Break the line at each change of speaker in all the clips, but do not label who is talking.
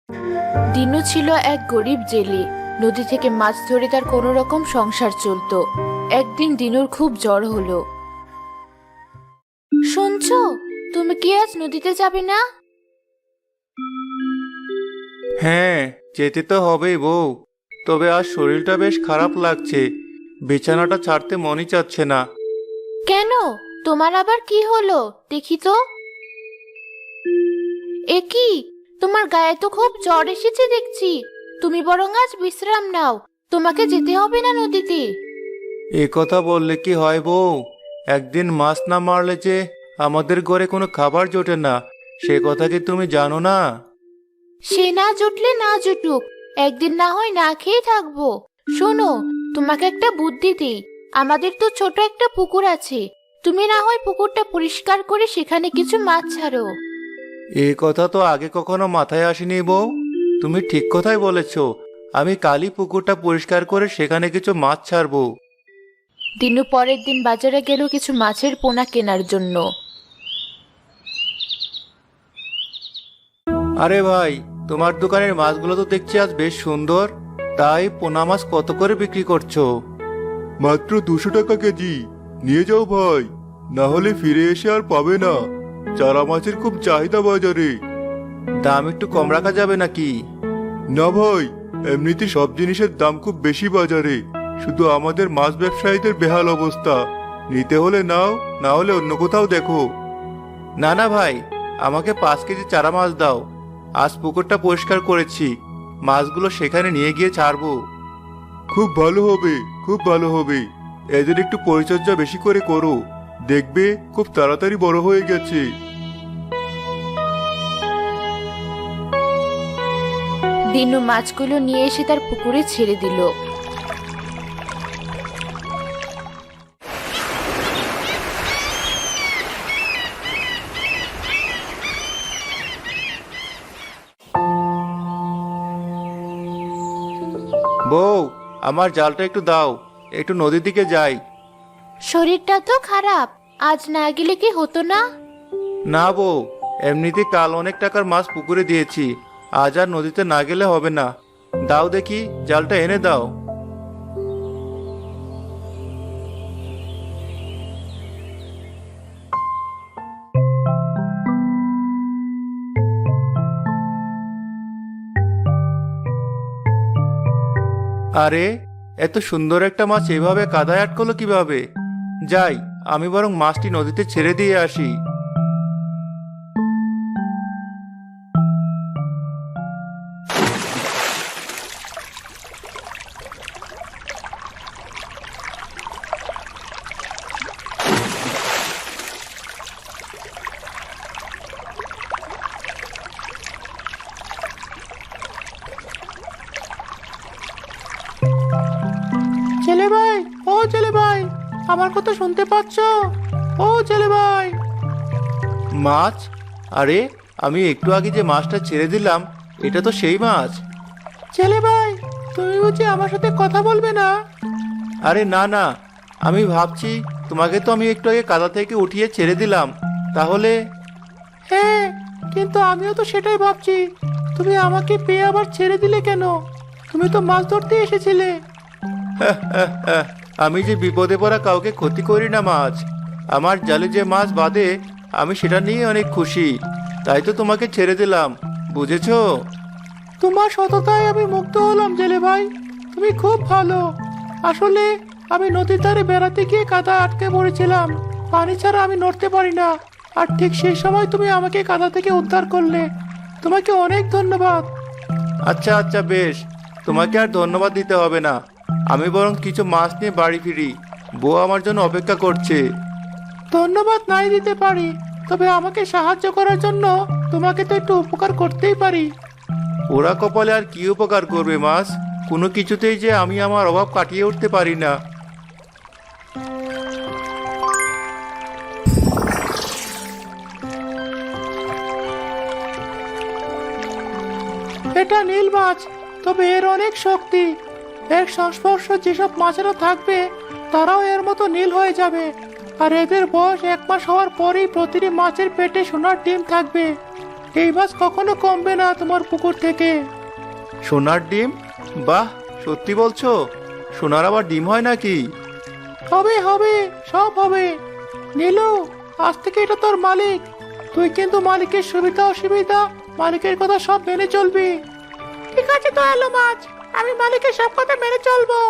দিনু ছিল এক গরিব জেলে। নদী থেকে মাছ ধরে তার কোনো রকম সংসার চলতো। একদিন দিনুর খুব জ্বর হলো। শুনছো, তুমি কি আজ নদীতে যাবে না?
হ্যাঁ, যেতে তো হবেই বউ। তবে আজ শরীরটা বেশ খারাপ লাগছে। বিছানাটা ছাড়তে মনই চাচ্ছে না।
কেন, তোমার আবার কি হলো দেখি তো। এ কি, তোমার গায়ে তো খুব জ্বর এসেছে দেখছি। তুমি বরং আজ বিশ্রাম নাও, তোমাকে যেতে হবে না নদীতে।
এ কথা বললে কি হয় বউ? একদিন মাছ না মারলে যে আমাদের ঘরে কোনো খাবার জোটে না, সে কথা কি তুমি জানো না?
সে না জুটলে না জুটুক, একদিন না হয় না খেয়ে থাকবো। শোনো, তোমাকে একটা বুদ্ধি দিই। আমাদের তো ছোট একটা পুকুর আছে, তুমি না হয় পুকুরটা পরিষ্কার করে সেখানে কিছু মাছ ছাড়ো।
এ কথা তো আগে কখনো মাথায় আসেনি বউ। তুমি ঠিক কথাই বলেছ। আমি কালই পুকুরটা পরিষ্কার করে সেখানে কিছু মাছ ছাড়বো।
দিনু পরের দিন বাজারে গেল কিছু মাছের পোনা কেনার জন্য।
আরে ভাই, তোমার দোকানের মাছগুলো তো দেখছি আজ বেশ সুন্দর। তাই পোনা মাছ কত করে বিক্রি করছো?
মাত্র 200 টাকা কেজি। নিয়ে যাও ভাই, না হলে ফিরে এসে আর পাবে না। চারা মাছের খুব চাহিদা বাজারে।
দাম একটু কম রাখা যাবে নাকি?
না ভাই, এমনিতে সব জিনিসের দাম খুব বেশি বাজারে। শুধু আমাদের মাছ ব্যবসায়ীদের বেহাল অবস্থা। নিতে হলে নাও, না হলে অন্য কোথাও দেখো।
না না ভাই, আমাকে 5 কেজি চারা মাছ দাও। আজ পুকুরটা পরিষ্কার করেছি, মাছগুলো সেখানে নিয়ে গিয়ে ছাড়বো।
খুব ভালো হবে, খুব ভালো হবে। এদের একটু পরিচর্যা বেশি করে করো, দেখবে খুব তাড়াতাড়ি বড় হয়ে গেছে।
দিনু মাছগুলো নিয়ে এসে তার পুকুরে ছেড়ে দিল।
বউ, আমার জালটা একটু দাও, একটু নদীর দিকে যাই।
শরীরটা তো খারাপ, আজ না গেলে কি হতো না?
না বউ, এমনিতে কাল অনেক টাকার মাছ পুকুরে দিয়েছি, আজ আর নদীতে না গেলে হবে না। দাও দেখি, জালটা এনে দাও। আরে, এত সুন্দর একটা মাছ এভাবে কাদায় আটকলো কিভাবে? যাই, আমি বরং মাছটি নদীতে ছেড়ে দিয়ে আসি।
ছেলে ভাই, ও ছেলে ভাই, আমার কথা শুনতে পাচ্ছ? ও ছেলে ভাই।
মাছ? আরে, আমি একটু আগে যে মাছটা ছেড়ে দিলাম, এটা তো সেই মাছ।
ছেলে ভাই, তুমি বুঝি আমার সাথে কথা বলবে না?
আরে না না, আমি ভাবছি তোমাকে তো আমি একটু আগে কাদা থেকে উঠিয়ে ছেড়ে দিলাম, তাহলে।
হ্যাঁ, কিন্তু আমিও তো সেটাই ভাবছি। তুমি আমাকে পেয়ে আবার ছেড়ে দিলে কেন? তুমি তো মাছ ধরতে এসেছিলে।
আমি যে বিপদে পড়া কাউকে ক্ষতি করি না মাছ। আমার জালে যে মাছ বাঁধে, আমি সেটা নিয়ে অনেক খুশি। তাই তো তোমাকে ছেড়ে দিলাম, বুঝেছো?
তোমার সততায় আমি মুগ্ধ হলাম জেলে ভাই। তুমি খুব ভালো। আসলে আমি নদীর ধারে বেড়াতে গিয়ে কাদা আটকে পড়েছিলাম। পানি ছাড়া আমি নড়তে পারি না। আর ঠিক সেই সময় তুমি আমাকে কাদা থেকে উদ্ধার করলে। তোমাকে অনেক ধন্যবাদ।
আচ্ছা আচ্ছা, বেশ, তোমাকে আর ধন্যবাদ দিতে হবে না। আমি বরং কিছু মাছ নিয়ে বাড়ি ফিরি, বউ আমার জন্য অপেক্ষা করছে।
ধন্যবাদ নাই দিতে পারি, তবে আমাকে সাহায্য করার জন্য তোমাকে তো একটু উপকার করতেই পারি।
ওরা কপালে আর কি উপকার করবে মাছ? কোনো কিছুতেই যে আমি আমার অভাব কাটিয়ে উঠতে পারি না।
এটা নীল মাছ, তবে এর অনেক শক্তি। এর সংস্পর্শ যেসব মাছেরা থাকবে তারাও এর মতো নীল হয়ে যাবে। আর এদের বয়স 1 মাস হওয়ার পরেই প্রতিটি মাছের পেটে সোনার ডিম থাকবে। এই মাছ কখনো কমবে না তোমার পুকুর থেকে।
সোনার ডিম? বাহ, সত্যি বলছো? সোনার আবার ডিম হয় নাকি?
হবে হবে, সব হবে। নীলু, আজ থেকে এটা তোর মালিক। তুই কিন্তু মালিকের সুবিধা অসুবিধা, মালিকের কথা সব মেনে চলবি। ঠিক আছে দয়ালু মাছ, আমি মালিকের সব কথা মেনে চলবো।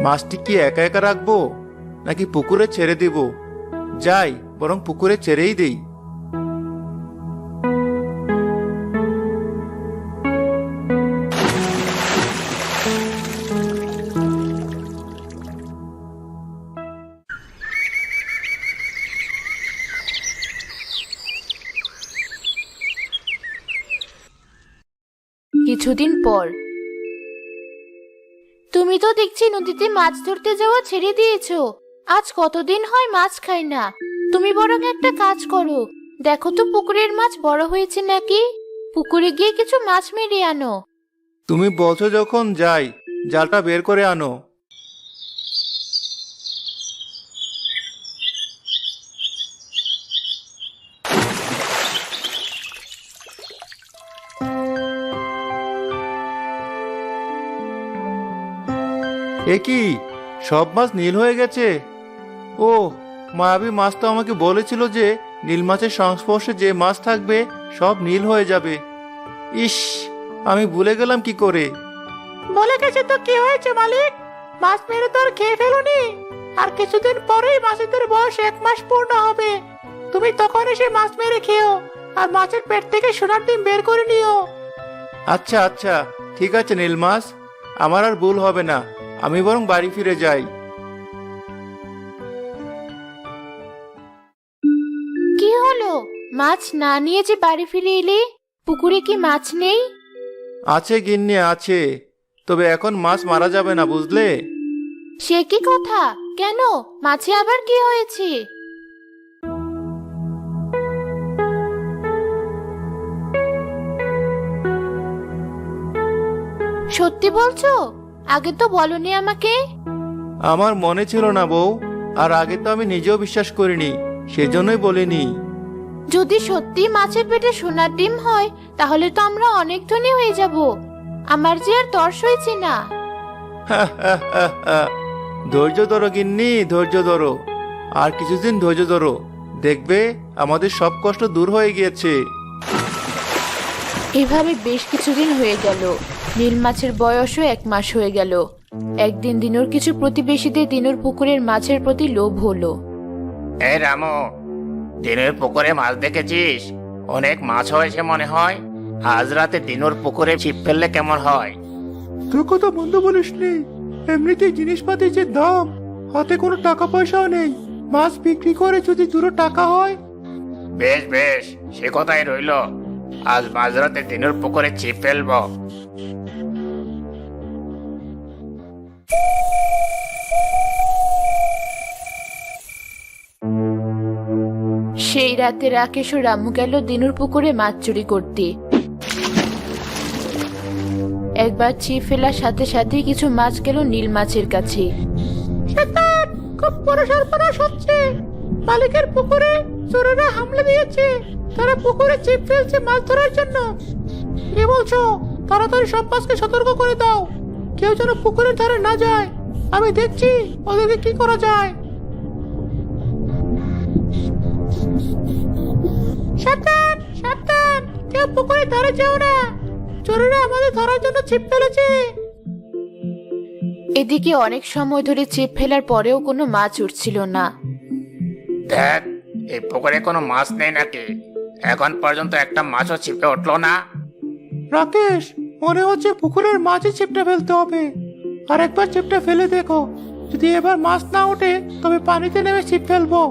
মাছটি কি একা একা রাখবো নাকি পুকুরে ছেড়ে দিব? যাই, বরং পুকুরে ছেড়েই দেই।
কিছুদিন পর। তুমি তো দেখছি নদীতে মাছ ধরতে যাওয়া ছেড়ে দিয়েছো। আজ কতদিন হয় মাছ খাই না। তুমি বরং একটা কাজ করো, দেখো তো পুকুরের মাছ বড় হয়েছে নাকি। পুকুরে গিয়ে কিছু মাছ মেরে আনো।
তুমি বলছো যখন, যাই, জালটা বের করে আনো। এ কি, সব মাছ নীল হয়ে গেছে? ও, মায়াবী মাছ তো আমাকে বলেছিল যে নীল মাছের সংস্পর্শে যে মাছ থাকবে সব নীল হয়ে যাবে। ইস, আমি ভুলে গেলাম কি করে।
বলে গেছে তো কি হয়েছে মালিক? মাছ মেরে তো আর খেয়ে ফেলুনি। আর কিছুদিন পরেই মাছেদের বয়স 1 মাস পূর্ণ হবে। তুমি তখন এসে মাছ মেরে খেও, আর মাছের পেট থেকে সোনার ডিম বের করে নিও।
আচ্ছা আচ্ছা, ঠিক আছে নীল মাছ, আমার আর ভুল হবে না। আমি বরং বাড়ি ফিরে যাই।
কি হলো, মাছ না নিয়ে যে বাড়ি ফিরে এলে? পুকুরে কি মাছ নেই?
আছে গিন্নি, আছে, তবে এখন মাছ মারা যাবে না, বুঝলে?
সে কি কথা? কেন, মাছে আবার কি হয়েছে? সত্যি বলছো? আগে তো বলনি আমাকে।
আমার মনে ছিল না বউ, আর আগে তো আমি নিজেও বিশ্বাস করিনি, সেজন্যই বলিনি।
যদি সত্যি মাছের পেটে সোনার ডিম হয়, তাহলে তো আমরা অনেক ধনী হয়ে যাব। আমার যে আর তর সইছে না।
ধৈর্য ধরো গিন্নি, ধৈর্য ধরো, আর কিছুদিন ধৈর্য ধরো, দেখবে আমাদের সব কষ্ট দূর হয়ে গিয়েছে।
এভাবে বেশ কিছুদিন হয়ে গেল। নীল মাছের বয়সও 1 মাস হয়ে গেল। একদিন দিনুর কিছু প্রতিবেশীদের দিনুর পুকুরের মাছের প্রতি লোভ হলো।
এই রামু, দিনুর পুকুরে মাছ দেখেছিস? অনেক মাছ হয়েছে মনে হয়। আজ রাতে দিনুর পুকুরে ছিপ ফেললে কেমন হয়?
তুই কথা বন্ধ বলিসনি। এমনিতেই জিনিসপাতির যে দাম, হাতে কোনো টাকা পয়সাও নেই। মাছ বিক্রি করে যদি 2 টাকা হয়।
বেশ বেশ, সে কথাই রইল। আজ মাঝরাতে দিনুর পুকুরে ছিপ ফেলবো।
সেই রাতে রাকেশ ও রামু গেল দিনুর পুকুরে মাছ চুরি করতে। একবার ছিপ ফেলার সাথে সাথে কিছু মাছ গেল নীল মাছের কাছে।
শয়তান, খুব বড় সর্বনাশ হচ্ছে। মালিকের পুকুরে চোরেরা হামলা দিয়েছে। তারা পুকুরে ছিপ ফেলছে মাছ ধরার জন্য। কি বলছো? তাড়াতাড়ি সব মাছকে সতর্ক করে দাও, কেউ যেন পুকুরের ধারে না যায়। আমি দেখছি ওদেরকে কি করা যায়। সাবধান সাবধান, কেউ পুকুরের ধারে যেও না। চোরেরা আমাদের ধরার জন্য ছিপ ফেলেছে।
এদিকে অনেক সময় ধরে ছিপ ফেলার পরেও কোনো মাছ উঠছিল না।
দেখ, এই পুকুরে কোনো মাছ নেই নাকি? এখন পর্যন্ত একটা মাছও ছিপে উঠলো না।
রাকেশ, মনে হচ্ছে পুকুরের মাঝে ছিপটা ফেলতে হবে। আর একবার ছিপটা ফেলে দেখো, যদি এবার মাছ না ওঠে তবে পানিতে নেমে ছিপ ফেলবো।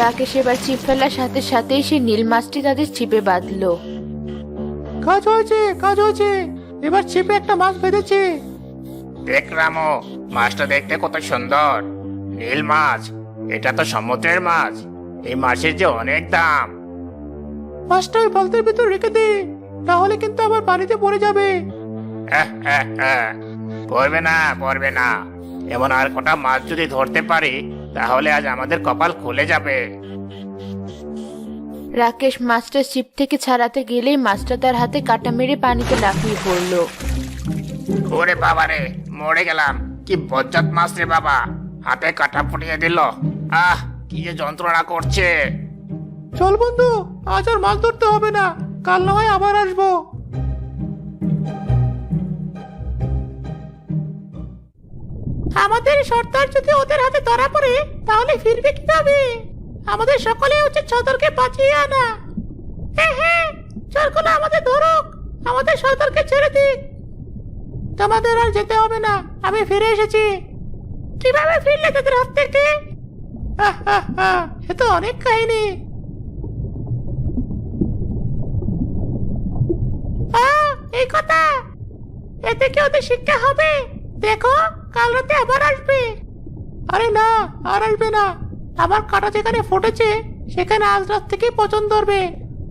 রাকেশ এবার ছিপ ফেলার সাথে সাথেই সে নীল মাছটি তাদের ছিপে বাঁধলো।
কাজ হয়েছে, কাজ হয়েছে। এবার ছিপে একটা মাছ বেঁধেছে।
দেখ রামু, মাছটা দেখতে কত সুন্দর। নীল মাছ, এটা তো সমুদ্রের মাছ। এই মাছের যে অনেক দাম।
মাছটা ওই বালতির ভিতর রেখে দে, তাহলে কিন্তু আবার পানিতে পড়ে যাবে।
পড়বে না, পড়বে না। এমন আর কটা মাছ যদি ধরতে পারি তাহলে আজ আমাদের কপাল খুলে যাবে।
রাকেশ মাছটা ছিপ থেকে ছাড়াতে গেলেই মাছটা তার হাতে কাটা মেরে পানিতে লাফিয়ে পড়লো।
ওরে বাবারে, মরে গেলাম। কি বজ্জাত মাছ রে বাবা, হাতে কাটা ফুটিয়ে দিল। আহ, কি যে যন্ত্রণা করছে।
চল বন্ধু, আজ আর মাছ ধরতে হবে না, কাল না হয় আবার আসবো। আমাদের সর্দার যদি ওদের হাতে ধরা পড়ে তাহলে ফিরবে কিভাবে? আমাদের সকলে উচিত সর্দারকে বাঁচিয়ে আনা। হ্যাঁ হ্যাঁ, চোরগুলো আমাদের ধরুক, আমাদের সর্দারকে ছেড়ে দিক। তোমাদের আর যেতে হবে না, আমি ফিরে এসেছি। কিভাবে ফিরলে তাদের হাত থেকে? এ তো অনেক কাহিনী। এই কথা, এতে কি ওদের শিক্ষা হবে? দেখো, কাল রাতে আবার আসবে। আরে না, আর আসবে না। আমার কাটা যেখানে ফুটেছে সেখানে আজ রাত থেকেই পচন ধরবে।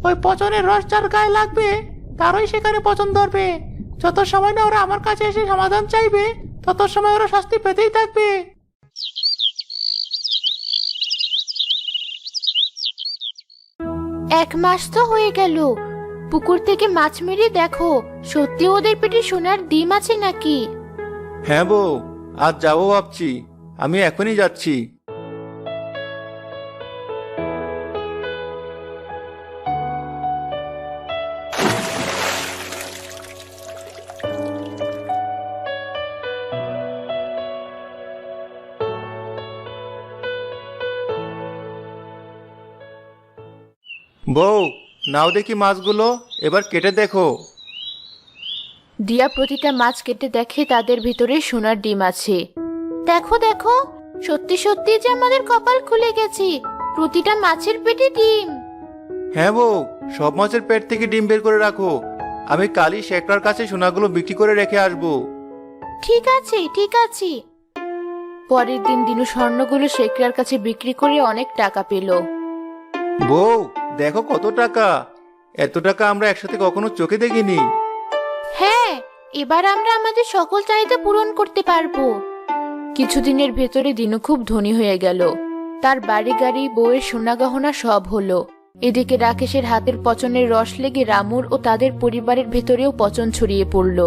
ওই পচনের রস যার গায়ে লাগবে তারই সেখানে পচন ধরবে। যত সময় না ওরা আমার কাছে এসে সমাধান চাইবে তত সময় ওরা শাস্তি পেতেই থাকবে।
এক মাস তো হয়ে গেল, পুকুর থেকে মাছ মেরে দেখো সত্যি ওদের পেটে সোনার ডিম আছে নাকি।
হ্যাঁ বউ, আজ যাবো ভাবছি, আমি এখনই যাচ্ছি। বউ, নাও দেখি মাছগুলো, এবার কেটে দেখো।
দিয়া প্রতিটা মাছ কেটে দেখে তাদের ভিতরে সোনার ডিম আছে। দেখো দেখো, সত্যি সত্যি যে আমাদের কপাল খুলে গেছে, প্রতিটা মাছের পেটে ডিম।
হ্যাঁ বউ, সব মাছের পেট থেকে ডিম বের করে রাখো, আমি কালই শেখরার কাছে সোনাগুলো বিক্রি করে রেখে আসবো।
ঠিক আছে ঠিক আছে। পরের দিন দিনু স্বর্ণগুলো শেখরার কাছে বিক্রি করে অনেক টাকা পেল।
বউ, দেখো কত টাকা, এত টাকা আমরা একসাথে কখনো চোখে দেখিনি।
হ্যাঁ, এবার আমরা আমাদের সকল চাহিদা পূরণ করতে পারবো। কিছুদিনের ভেতরে দিনু খুব ধনী হয়ে গেল। তার বাড়ি গাড়ি, বউয়ের সোনা গহনা সব হলো। এদিকে রাকেশের হাতের পচনের রস লেগে রামুর ও তাদের পরিবারের ভেতরেও পচন ছড়িয়ে পড়ল।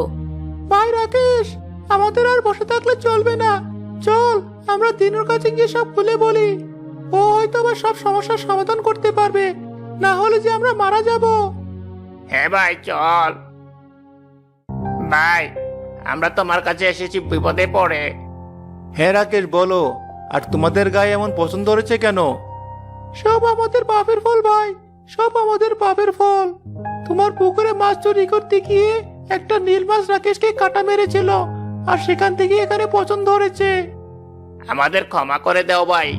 ভাই রাকেশ, আমাদের আর বসে থাকলে চলবে না। চল, আমরা দিনুর কাছে গিয়ে সব খুলে বলি। ও হয়তো আবার সব সমস্যার সমাধান করতে পারবে, না হলে যে আমরা মারা যাব।
হ্যাঁ ভাই, চল। ভাই, আমরা তোমার কাছে এসেছি বিপদে পড়ে।
হ্যাঁ রাকেশ, বলো, আর তোমাদের গায়ে এমন পছন্দ ধরেছে কেন?
সব আমাদের পাপের ফল ভাই, সব আমাদের পাপের ফল। তোমার পুকুরে মাছ চুরি করতে গিয়ে একটা নীল মাছ রাকেশকে কাটা মেরেছিল, আর সেখান থেকে এখানে পছন্দ ধরেছে।
আমাদের ক্ষমা করে দাও ভাই,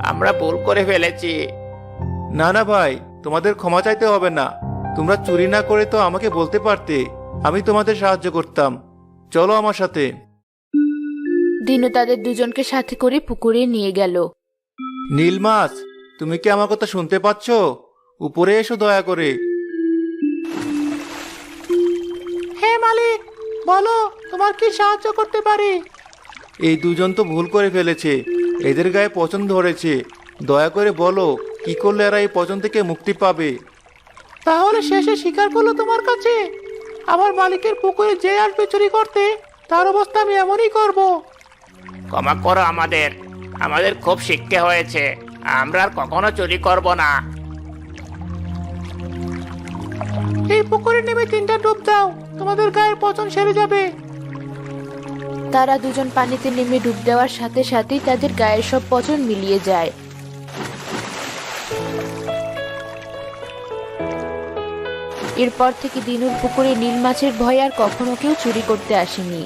আমরা ভুল করে ফেলেছি।
না না ভাই, তোমাদের ক্ষমা চাইতে হবে না। তোমরা চুরি না করে তো আমাকে বলতে পারতে, আমি তোমাদের সাহায্য করতাম। চলো আমার সাথে।
দিনু তাদের দুজনকে সাথে করে পুকুরে নিয়ে গেল।
নীল মাছ, তুমি কি আমার কথা শুনতে পাচ্ছ? উপরে এসো দয়া করে।
হ্যাঁ মালিক, বলো, তোমার কি সাহায্য করতে পারি?
এই দুজন তো ভুল করে ফেলেছে, এদের গায়ে পচন ধরেছে। দয়া করে বলো, কি করলে এরা এই পচন থেকে মুক্তি পাবে?
তাহলে শেষে স্বীকার করলো তোমার কাছে? আমার মালিকের পুকুরে যে আসবে চুরি করতে, তার অবস্থা আমি এমনই করব।
ক্ষমা করো আমাদের, আমাদের খুব শিক্ষা হয়েছে, আমরা আর কখনো চুরি করব না।
এই পুকুরে নেমে 3টা ডুব দাও, তোমাদের গায়ের পচন সেরে যাবে।
তারা দুজন পানিতে নেমে ডুব দেওয়ার সাথে সাথেই তাদের গায়ের সব পচন মিলিয়ে যায়। এরপর থেকে দিনুর পুকুরে নীল মাছের ভয় আর কখনো কেউ চুরি করতে আসেনি।